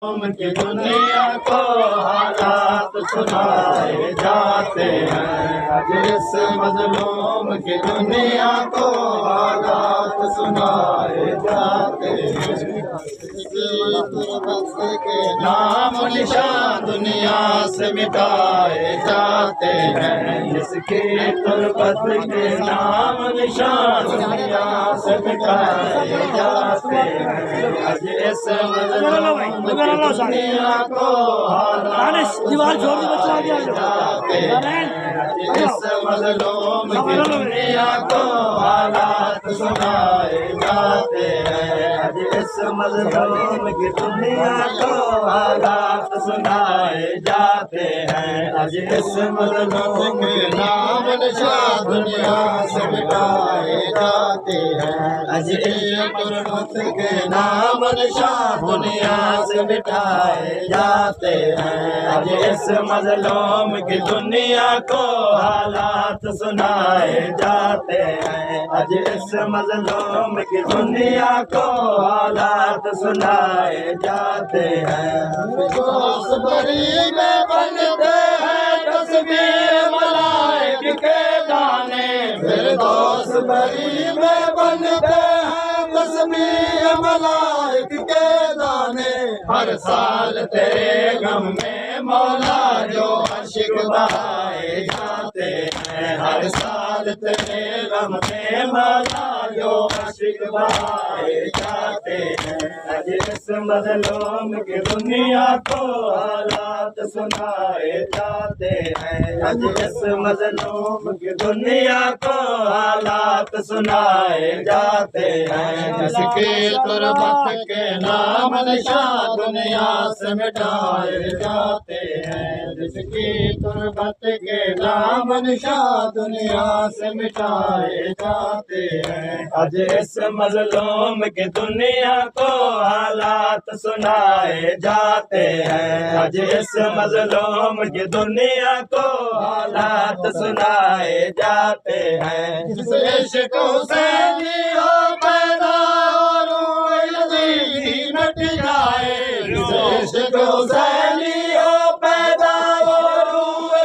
की दुनिया को हालात सुनाए जाते हैं। आज इस मजलूम की दुनिया को हालात सुनाए जाते हैं। के नाम निशान दुनिया से मिटाए जाते हैं। जिसकी तुरबत के नाम निशान दुनिया से मिटाए जाते हैं। आज इस मजलूम दुनिया को दीवार छोड़ जाते हैं। इस मजलूम की दुनिया को हालात सुनाए जाते हैं। आज इस मजलूम की दुनिया को हालात सुनाए जाते हैं। आज इस मजलूम के नाम निशान दुनिया से मिटाए जाते हैं। आज इस गुरबत के नाम निशान दुनिया से मिटाए जाते हैं। आज इस मजलूम की दुनिया को हालात सुनाए जाते हैं। आज इस मजलूम की दुनिया को हालात सुनाए जाते हैं। दोस्त बरी में बनते हैं तस्वीर मलाइक के दाने। फिर दोस्त बरी में बनते हैं तस्वीर मलाइक के दाने। हर साल तेरे गम में मौला जो अशिक बहाए जाते हैं। हर साल तेरे गम में मौला जो अशिक बहाए जाते हैं। आज इस मजलूम की दुनिया को हालात सुनाए जाते हैं। आज इस मजलूम की दुनिया को हालात सुनाए जाते हैं। जिसकी तुरबत के नाम निशान दुनिया से मिटाए जाते हैं। जिसकी तुरबत के नाम निशान दुनिया से मिटाए जाते हैं। आज इस मजलूम की दुनिया को हालात सुनाए जाते हैं। आज इस मजलूम की दुनिया को हालात सुनाए जाते हैं। जिस इश्क से लियो पैदा मिट जाए। जिस इश्क से लियो पैदा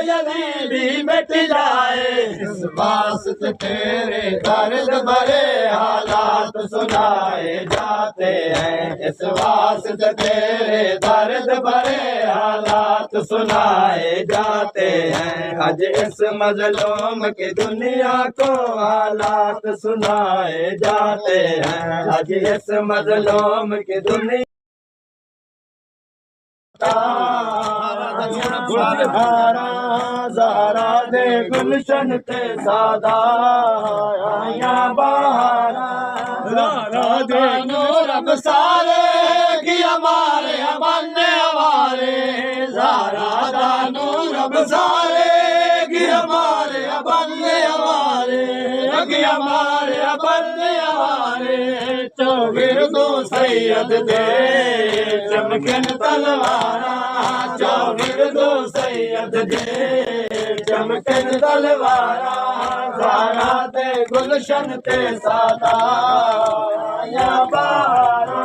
यदि भी मिट जाए। इस वास्ते तेरे दर्द भरे हालात सुनाए जाते हैं। इस वास्ते तेरे दर्द भरे हालात सुनाए जाते हैं। आज इस मजलूम की दुनिया को हालात सुनाए जाते हैं। आज इस मजलूम की दुनिया ज़हरा दे गुलशन ते सादा आया बहारा। ज़हरा दे रब सारे की हमारे बन्ने हमारे। ज़हरा दानो रब सारे की हमारे बन्ने हमारे। की हमारे बन्ने हमारे। चौगिर दो सैयद दे चमकन तलवारा। चौगिर दो सैयद दे चमकन तलवारा। ज़हरा दे गुलशन ते सादा या बहारा।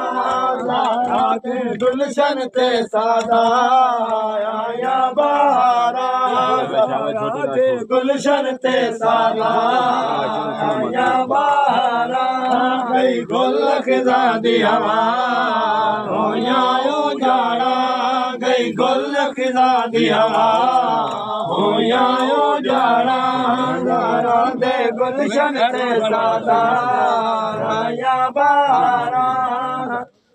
ज़हरा दे गुलशन ते सादा या बहारा। ज़हरा दे गुलशन ते सादा या बहारा। गई गुल खिज़ा दी हवा होया उजाड़ा। गई गुल खिज़ा दी हवा होया उजाड़ा। ज़हरा दे गुलशन ते सादा या बहारा।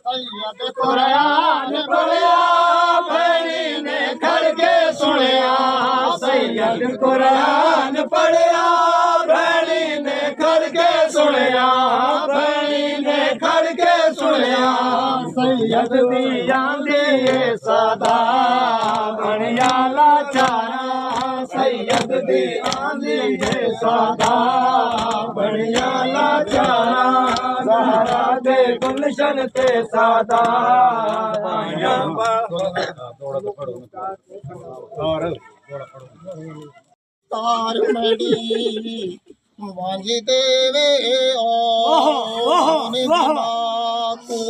सैयद कुरान पढ़िया भैणी ने खड़ के सुनिया। सैयद कुरान पढ़िया भैणी ने खड़ के सुनिया। भैणी ने खड़ के सुनिया। सैयद दी आंदी सादा बनिया लाचारा। सैयद दी आंदी सादा बनिया लाचारा। ज़हरा दे गुलशन ते सादा तार मड़ी वांझ देवे को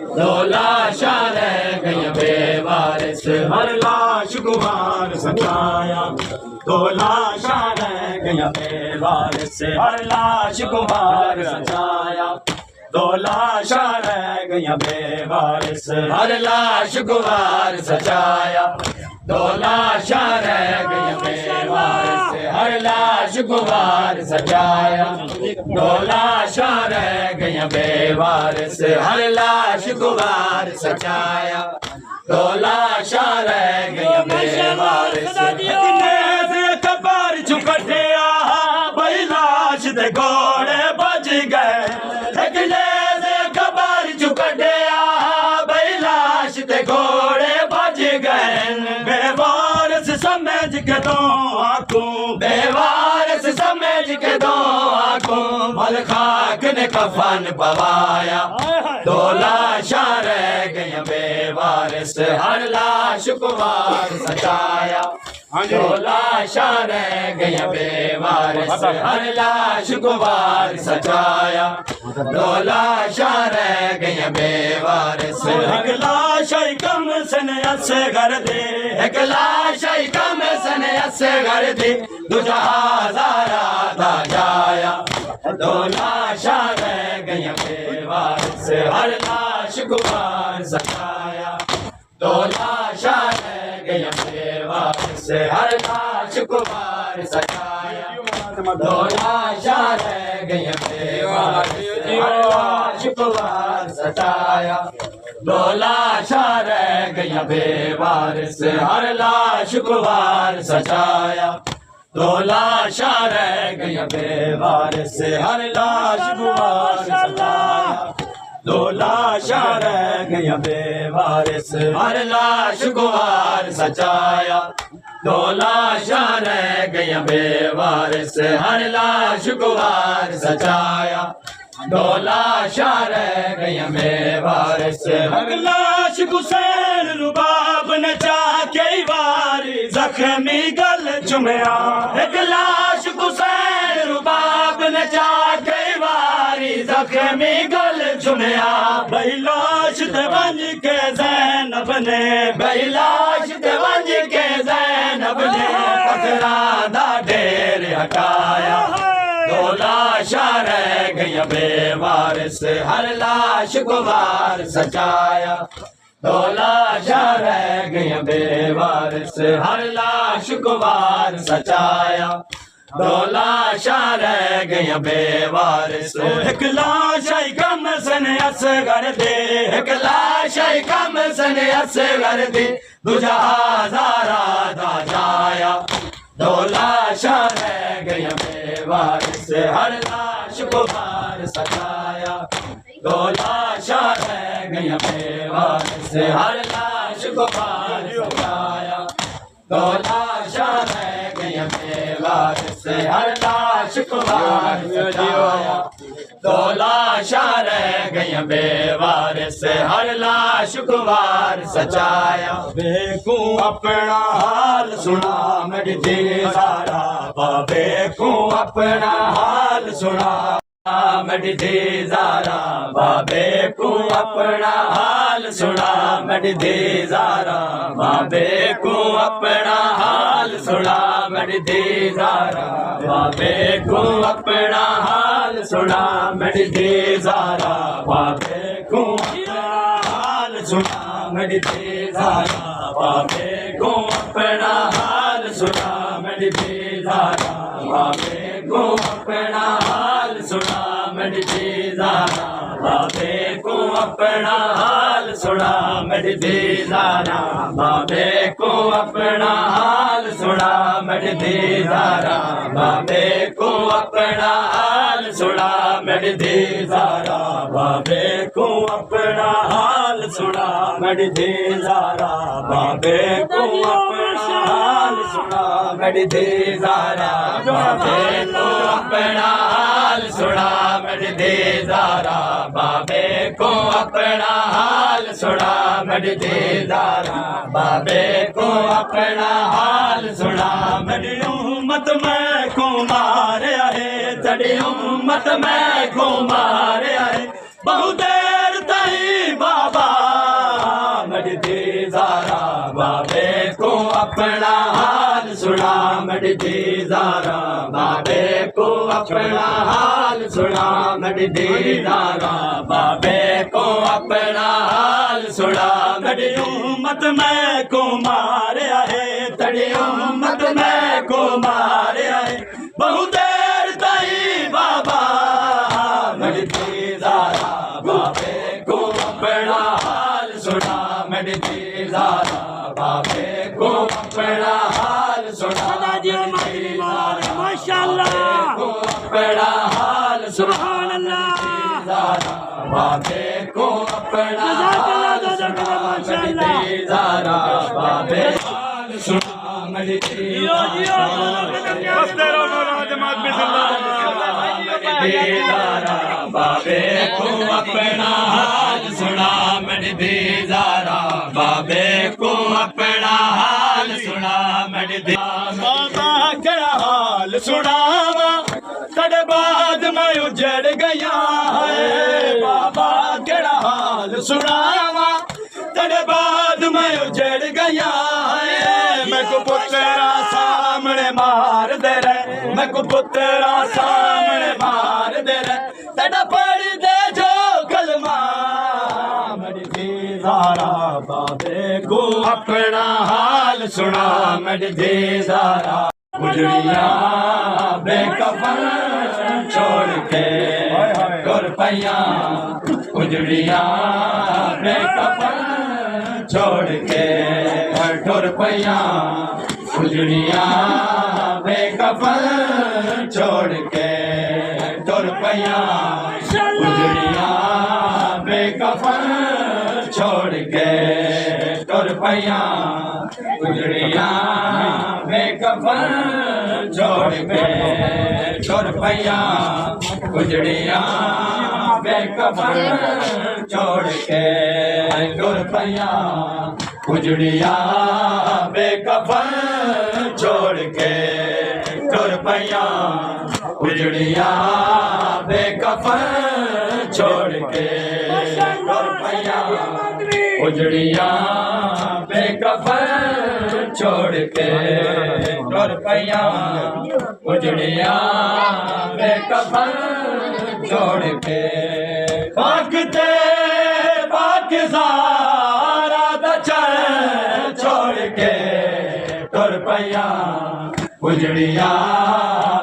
दो लाशा रह गई बेवारिस हर लाश गुवार सजाया दो लाशा रह गई बेवारिस हर लाश गुवार सजाया दो लाशा रह गई बेवारिस हर लाश गुवार सजाया दो लाशा रह गई बेवारिस हर लाश गुवार सजाया दो लाशा रह गई बेवारिस हर लाश गुवार सजाया दो लाशा रह गई बेवारिस कबर चुकटिया बई लाश दे घोड़े बज गए कबर चुकटिया बई लाश दे घोड़े बज गए बेवारिस समझ के दो आंखों बेवारिस समझ के दो आंखों मल खाक ने कफन पवाया दो लाशा रह गई बेवारिस हर लाश गुवार सजाया दो लाशा रह गई बेवारिस हर लाश गुवार सजाया दो लाशा रह गई बेवारिस एक लाश कम सने असे घर दे एक लाश कम सने असे घर दे दूजा हजारा दा जाया दो लाशा रह गई बेवारिस हर लाश गुवार सजाया दो लाशा रह गई बेवारिस हर लाश गुवार सजाया दो लाशा रह गई बेवारिस हर लाश गुवार सजाया दो लाशा रह गई बेवारिस हर लाश गुवार सजाया दो लाशा रह गई बेवारिस हर लाश गुवार सजाया दो लाशा रह गई बेवारिस हर लाश गुवार सजाया दो लाशा रह गई बेवारिस हर लाश गुवार सजाया दो लाशा रह गई बेवारिस हर लाश हुसैन रुबाब ने चाके वारी जख्मी गल चुमया एक लाश हुसैन रुबाब ने चाके वारी जख्मी गल चुमया बई लाश ते बंज के ज़ैनब ने बई लाश ते बंज के ज़ैनब ने पत्थरा दा ढेर हटाया दो लाशा रह गई बेवारिस हर लाश गुवार सजाया दो लाशा रह गई बेवारिस हर लाश गुवार सजाया दो लाशा रह गई बेवारिस एक लाश कम सने असगर दे एक लाश कम सने असगर दे दूजा हजारा दा जाया दो लाशा रह गई बेवारिस हर लाश गुवार सजाया दो लाशा रह गई बेवारिस हर लाश गुवार सजाया दो लाशा रह गई बेवारिस हर लाश गुवार सजाया दो लाशा रह गई बेवारिस हर लाश गुवार सजाया बेकू अपना हाल सुना मेरी सारा बाबे को अपना हाल सुना मेरी जारा बाबे को अपना हाल सुना मेरी जारा बाबे को अपना हाल सुना मेरी जारा बाबे को अपना हाल सुना मेरी जारा बाबे को अपना हाल सुना मेरी जारा बाबे को अपना हाल सुना मेरी जारा बाबे को अपना हाल सुना मेरी जारा बाबे को अपना हाल सुना मेरी जारा बाबे को अपना हाल सुना मेरी जारा बाबे को अपना हाल सुना मेरी जारा बाबे को अपना हाल सुना मेरी जारा बाबे को अपना हाल सुना मेरी जारा बाबे को अपना हाल सुना मेरी जारा बाबे को अपना हाल सुना मेरी जारा बाबे को अपना हाल सुना मेरी उम्मत में को मारे है तेरी उम्मत में को मारे है बहुत देर तई बाबा को अपना हाल सुना मटदी ज़ारा बाबे को अपना हाल सुना मटदी ज़ारा बाबे को अपना हाल सुना मटदी उम्मत में को मारिया है तड़ी उम्मत में को मारिया है बहुत देर ताई बाबा मटदी ज़ारा बाबे को अपना हाल सुना मटदी ज़ारा बाबे को अपना हाल सुना मटदी ज़ारा माशाअल्लाह को अपना हाल सुभान अल्लाह ज़ारा बाबे को अपना हाल सुना मटदी ज़ारा बाबे हाल सुना मटदी ज़ारा बाबे को अपना हाल सुना मटदी ज़ारा बाबे को अपना हाल सुना मटदी बाबा केड़ा हाल सुनावा तड़े बाद मैं उजड़ गया है बाबा केड़ा हाल सुनावा तड़े बाद मैं उजड़ गया है मैं को पुत्रा सामने मार दे रे मैं को पुत्रा सामने मार दे रे तड़ा पढ़ दे जो कलमा मटदी ज़ारा बाबे को अपना हाल सुना मटदी ज़ारा गुजरिया बेकफन छोड़ के गुर पैया गुजरिया बेकफन छोड़ के ठुर पैया गुजरिया बेकफन छोड़ के ठुर पैया गुजरिया बेकफन छोड़ के ठुर पैया गुजरिया बेकफन छोड़ के ठुर पैया गुजरिया बेकफन छोड़ के ठुर पैया गुजरिया बेकफन छोड़ के ठुर पैया गुजरिया बेकफन छोड़ के ठुर पैया गुजरिया बेकफन छोड़ के ठुर पैया गुजरिया बेकफन छोड़ के भागते पाकिज़ारा दचन छोड़ के ठुर पैया गुजरिया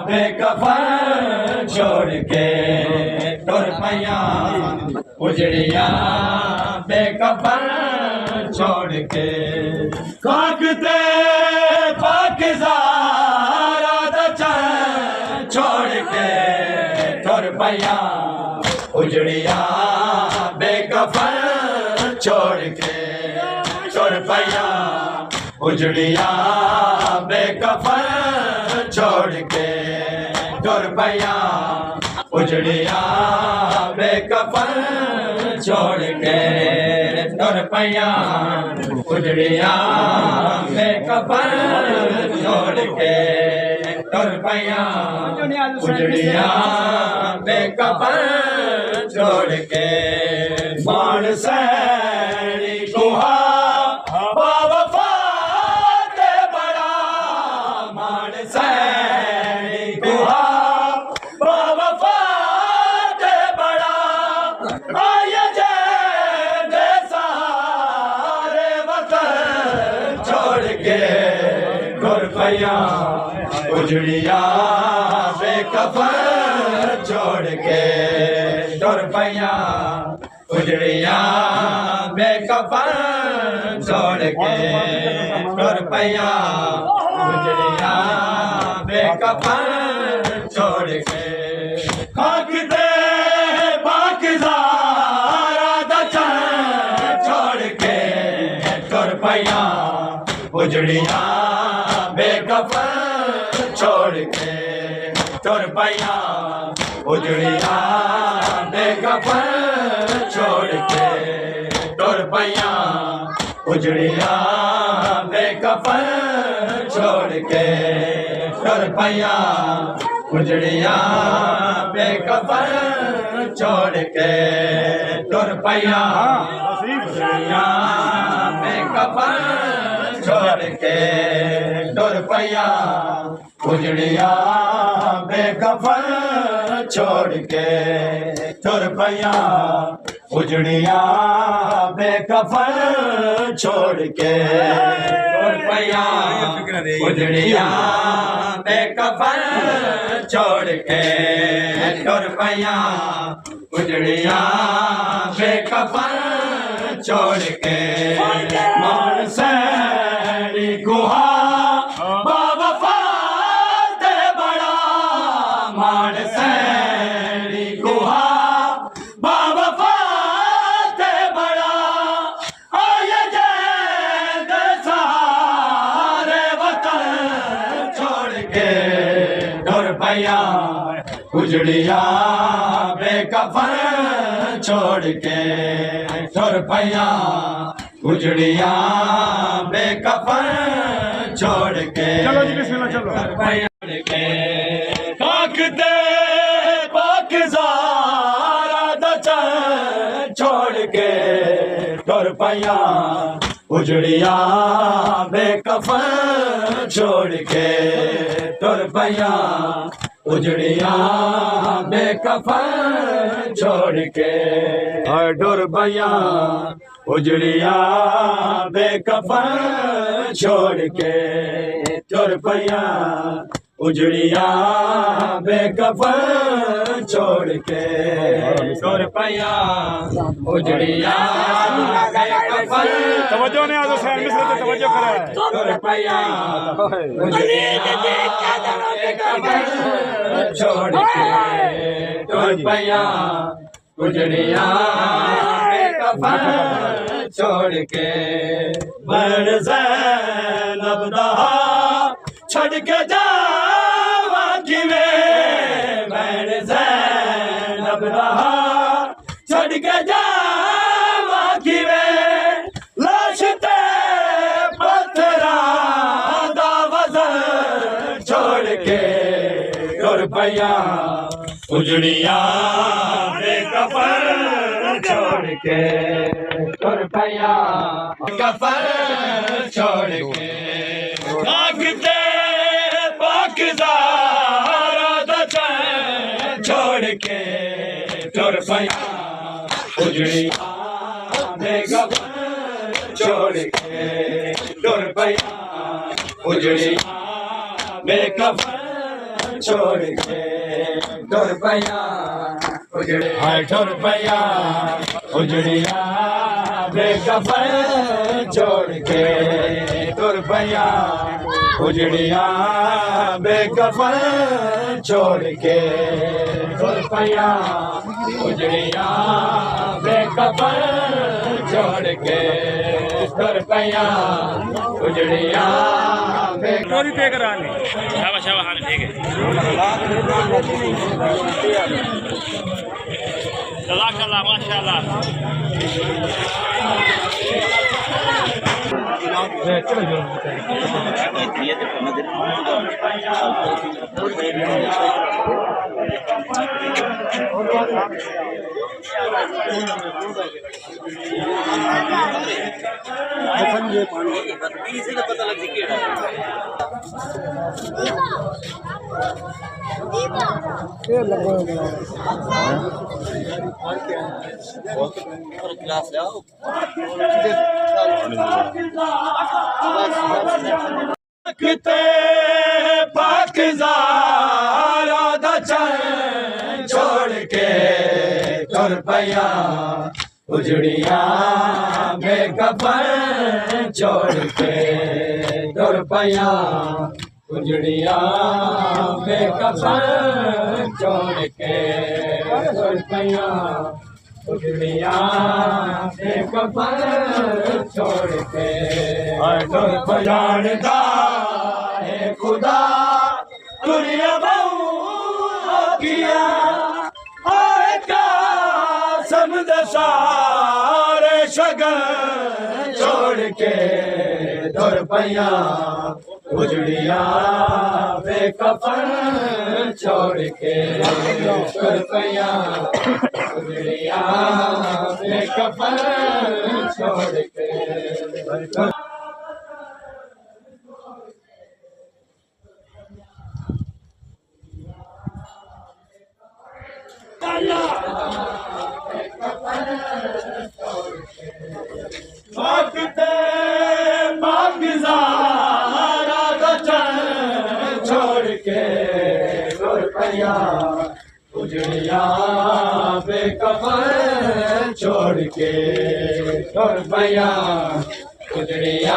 बेकफन छोड़ के ठुर पैया गुजरिया बेकफन छोड़ के भागते पाकिज़ारा दचन छोड़ के ठुर पैया गुजरिया बेकफन छोड़ के ठुर पैया गुजरिया बेकफन छोड़ के ठुर पैया गुजरिया बेकफन छोड़ के ठुर पैया गुजरिया बेकफन छोड़ के ठुर पैया गुजरिया बेकफन छोड़ के मान सैनी कुहा बावफा ते बड़ा मान सैनी कुहा बावफा ते बड़ा आया जे दे सारे वतन छोड़ के ठुर पैया गुजरिया बेकफन छोड़ के ठुर पैया गुजरिया बेकफन छोड़ के ठुर पैया गुजरिया बेकफन छोड़ के खाक दे पाकिज़ारा दचन छोड़ के ठुर पैया गुजरिया बेकफन छोड़ के ठुर पैया गुजरिया बेकफन छोड़ के ठुर पैया गुजरिया बेकफन छोड़ के ठुर पैया गुजरिया बेकफन छोड़ के ठुर पैया गुजरिया बेकफन छोड़ छोड़ के तुर पैया उजड़िया बेकफन छोड़ के तुर पैया उजड़िया बेकफन छोड़ के तुर पैया उजड़िया बेकफन छोड़ के तुर पैया उजड़िया बेकफन छोड़ के मान सैरी गुहा बाबा ते बड़ा मान सैरी गुहा बाबा ते बड़ा आये जैद सारे वतन छोड़ के तुर पैया उजड़िया बेकफन छोड़ के तुर पैया उजड़िया बेकफन छोड़ के चलो जी बिस्मिल्लाह चलो के ताकते पाकिज़ारा दचन छोड़ के तुर पैया उजड़िया बेकफन छोड़ के तुर पैया उजड़िया बेकफन छोड़ के तुर पैया उजड़िया बेकफन छोड़ के तुर पैया उजड़िया बेकफन छोड़ के तुर पैया उजड़िया बेकफन तवज्जो नहीं आज हुसैन मिस्र तो तवज्जो करा है तुर पैया उजड़िया बेकफन छोड़ के तुर पैया उजड़िया बेकफन छोड़ के बड़ ज़ैनब दहा छड़ के जावा किवे बड़ ज़ैनब दहा छड़ के जावा किवे लाश ते पत्थरा दा वज़न छोड़ के तुर पैया उजड़िया बेकफन छोड़ के तुर पैया कफन छोड़ के ताकते पाकिज़ारा दचन छोड़ के तुर पैया उजड़िया बेकफन छोड़ के तुर पैया उजड़िया बेकफन छोड़ के तुर पैया उजड़िया तुर पैया उजड़िया बेकफन छोड़ के तुर पैया उजड़िया बेकफन छोड़ के तुर पैया उजड़िया बेकफन छोड़ के तुर पैया उजड़िया चोरी पे करा ले शाबाश शाबाश हाँ ठीक है जज़ाकल्लाह माशाअल्लाह किते पाकिज़ारा दचन छोड़ के तुर पैया उजड़िया बेकफन छोड़ के तुर पैया उजड़िया बेकफन छोड़ के तुर पैया उजड़िया बेकफन छोड़ के तुर जानदा है खुदा दुनिया बहु किया आए का समझ सारे शगन छोड़ के तुर पैया उजड़िया बेकफन छोड़ के तुर पैया उजड़िया बेकफन छोड़ के पैया उजड़िया बेकफन छोड़ के तुर पैया उजड़िया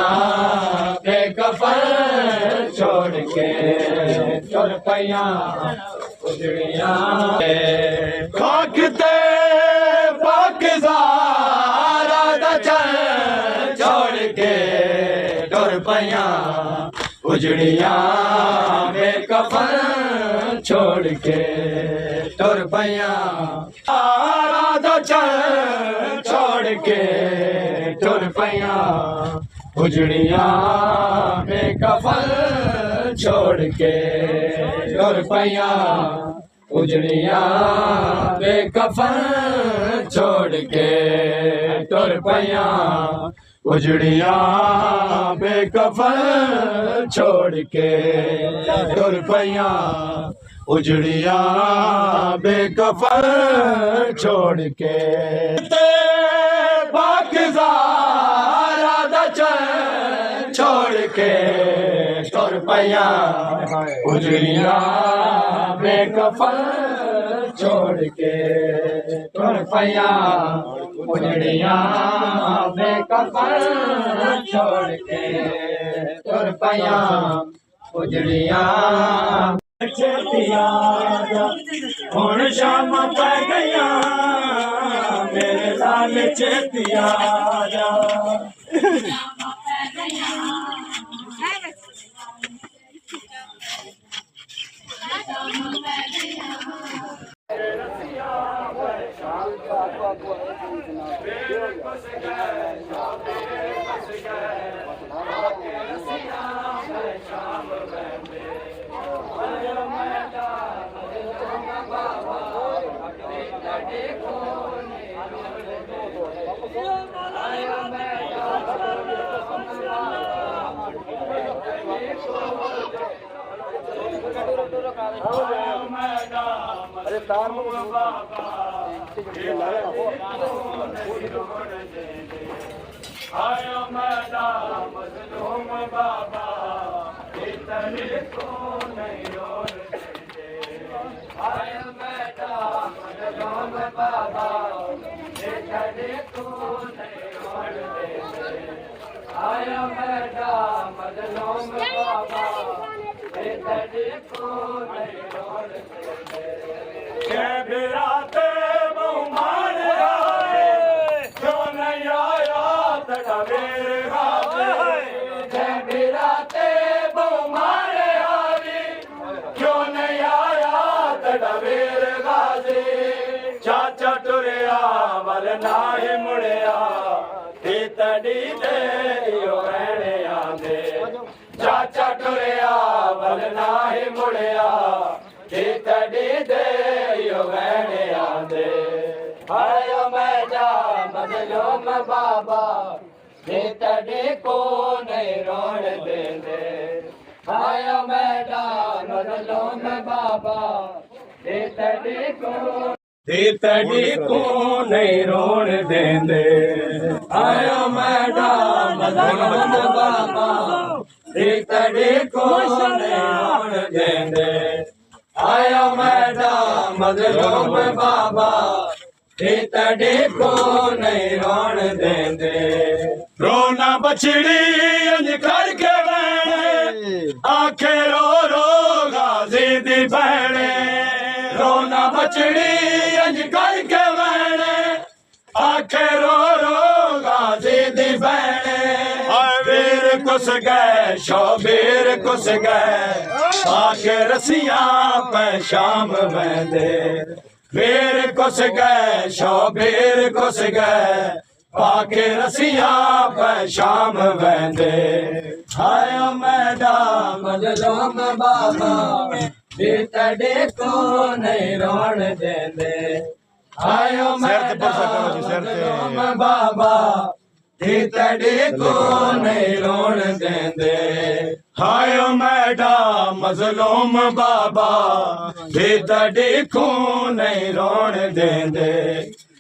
बेकफन छोड़ के तुर पैया उजड़िया खाकते पाकिज़ारा दा चल छोड़ के तुर पैया उजड़िया बेकफन छोड़ के तुर पैया दा चल छोड़ के तुर पैया उजड़िया बेकफन छोड़ के तुर पैया उजड़िया बेकफन छोड़ के तुर पैया उजड़िया बेकफन छोड़ के तुर पैया उजड़िया बेकफन छोड़ के पाकिज़ारा दा चल छोड़ के तुर पैया उजड़िया बेकफन छोड़ के तुर पैया उजड़िया बेकफन छोड़ के तुर पैया उजड़िया हुण शाम पै गया मेरे लाल चेतिया अरे तार आयो मैदान मजलूम बाबा इतने को नहीं रोल आयो मैदान मजलूम बाबा इतने को नहीं रोल आयो मैदान मजलूम बाबा इतने को नहीं रोल के बिराते बहुमान आए क्यों नहीं आया तड़ा मेरे गाजे के बिराते बहुमान आए क्यों नहीं आया तड़ा मेरे गाजे चाचा टुरिया वल नाही मुड़िया दी तड़ी दे यो रहने आंदे चाचा टुरिया वल नाही मुड़िया दी तड़ी दे यो रहने आंदे आयो मैदा मजलूम बाबा दी तड़ी को नहीं रोण देंदे आयो मैदा मजलूम बाबा दी तड़ी को नहीं रोण देंदे आयो मैडम मजलूम बाबा तड़ी को नहीं रोण देंदे आयो मैडम मजलूम बाबा तड़ी को नहीं रोण देंदे रोना बछड़ी अंज करके बैणे आखे रो रो गाजी दी बहने रोना बछड़ी अंज करके बैणे आखे रो रो गाजी दी बहने वीर कुस गए शोबीर कुस गए आके रसिया पे शाम वेंदे वीर कुस गए शोबीर कुस गए आके रसिया पे शाम वेंदे आयो मैडम मजलूम बाबा तड़े को नहीं रोण देंदे आयो मैडम बाबा तड़े को नहीं रोण देंदे आयो मैडम मजलूम बाबा तड़े को नहीं रोण देंदे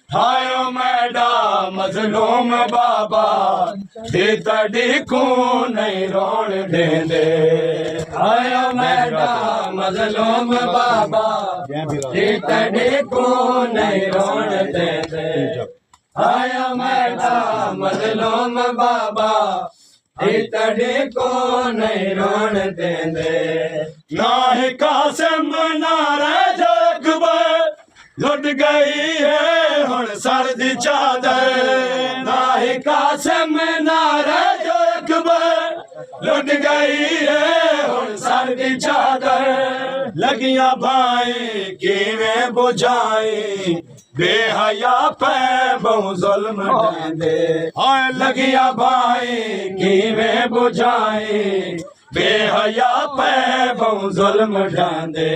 आयो मैडम मजलूम बाबा तड़ी को नहीं रोण देंदे आयो मैडम मजलूम बाबा तड़े को नहीं रोन दे दे आया मेरा मजलूम बाबा तड़े को नहीं रोन दे दे ना है कासिम ना रह जो अकबर लुट गई है हुण सर दी चादर ना है कासिम ना रह जो अकबर लुट गई है हुण सर दी चादर लगियां भाई किवें बुझाई बेहया पे बहु जुल्म देंदे हाय लगियां भाई किवें बुझाई बेहया पे बहु जुल्म देंदे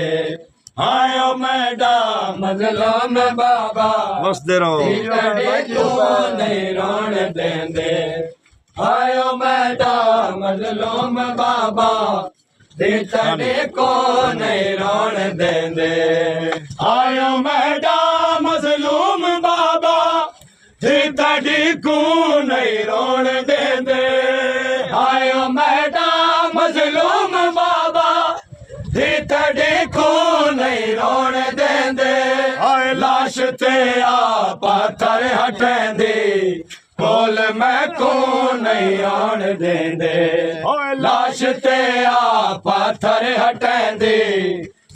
आयो मेरा मजलूम बाबा बसते रहो तड़े को नहीं रोन देंदे आयो मेरा मजलूम बाबा तड़े को नहीं रोन देंदे आयो मेरा मजलूम बाबा तड़े को नहीं रोन देंदे आयो मेरा मजलूम बाबा तड़े को नहीं रोन देंदे हाय लाश ते आ पत्थर हटेंदे कोल मैं को नहीं आन देंदे हाय लाश ते आ पत्थर हटेंदे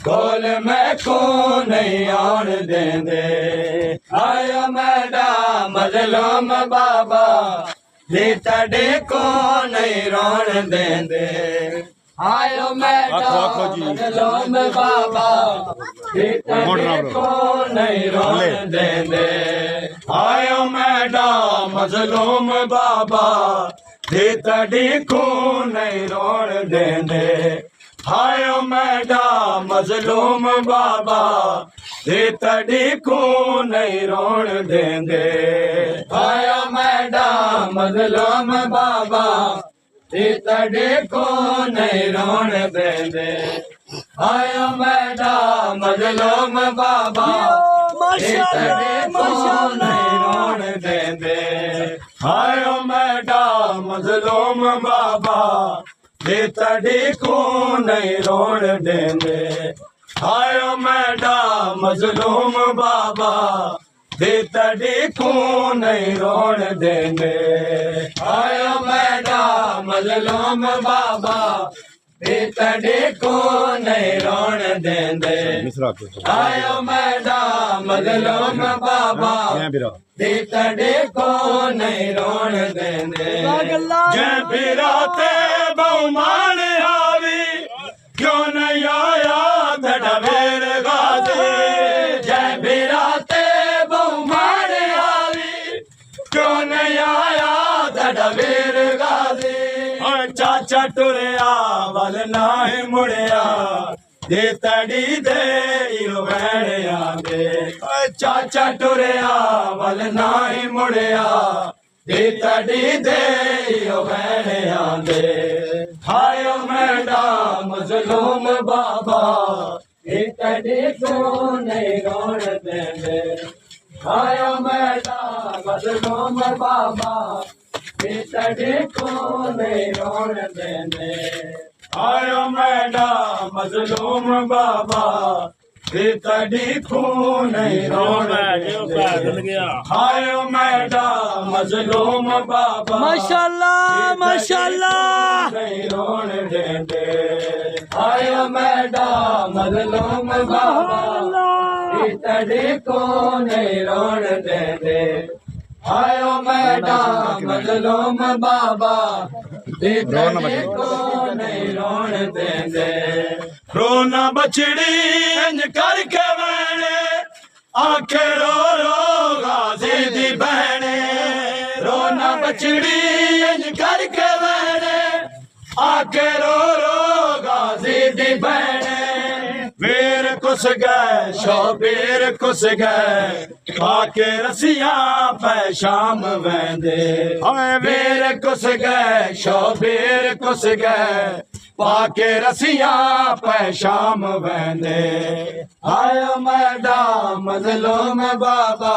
कोल मैं को नहीं आन देंदे आया मेरा मजलूम बाबा तड़े को नहीं रोन देंदे आयो मेरा मजलूम बाबा तड़े को नहीं रोन देंदे आयो मेरा मजलूम बाबा तड़े को नहीं रोन देंदे आयो मेरा मजलूम बाबा तड़े को नहीं रोन देंदे आयो मेरा मजलूम बाबा तड़े को नहीं रोन देंदे आयो मेरा मजलूम बाबा तड़े को नहीं रोन देंदे आयो मेरा मजलूम बाबा तड़े को नहीं रोन देंदे आयो मेरा मजलूम बाबा तड़े को नहीं रोन देंदे आयो मेरा मजलूम बाबा तड़े को नहीं रोन देंदे आयो मेरा मजलूम बाबा तड़े को नहीं रोन देंदे जय बिराते बहुमान आवी क्यों नहीं आया तड़ा वेर गाजे जय बिराते बहुमान आवी क्यों नहीं आया तड़ा वेर गाजे चाचा टुरिया वल नाहे मुड़िया तड़ी दे बैणिया दे चाचा टुरिया वल नाहे मुड़िया तड़ी दे बैणिया दे आयो मेरा मजलूम बाबा तड़ी को नहीं रोन देंदे आयो मेरा मजलूम बाबा तड़े को नहीं रोन देंदे आयो मेरा मजलूम बाबा तड़ी को नहीं रोन देंदे आयो मेरा मजलूम बाबा माशाल्लाह माशाल्लाह नहीं रोन देंदे आयो मेरा मजलूम बाबा तड़े को नहीं रोन देंदे आयो मेरा मजलूम बाबा तड़े को नहीं रोन देंदे रोना बछड़ी इंज करके मैंने आखे रो रो गाजी दी बहने रोना बछड़ी इंज करके मैंने आखे रो रो गाजी दी बहने वीर कुस गए शोबीर कुस गए आके रसियां पे शाम वेंदे वीर कुस गए शोबीर कुस गए पाके रसियां पे शाम वेंदे आयो मेरा मजलूम बाबा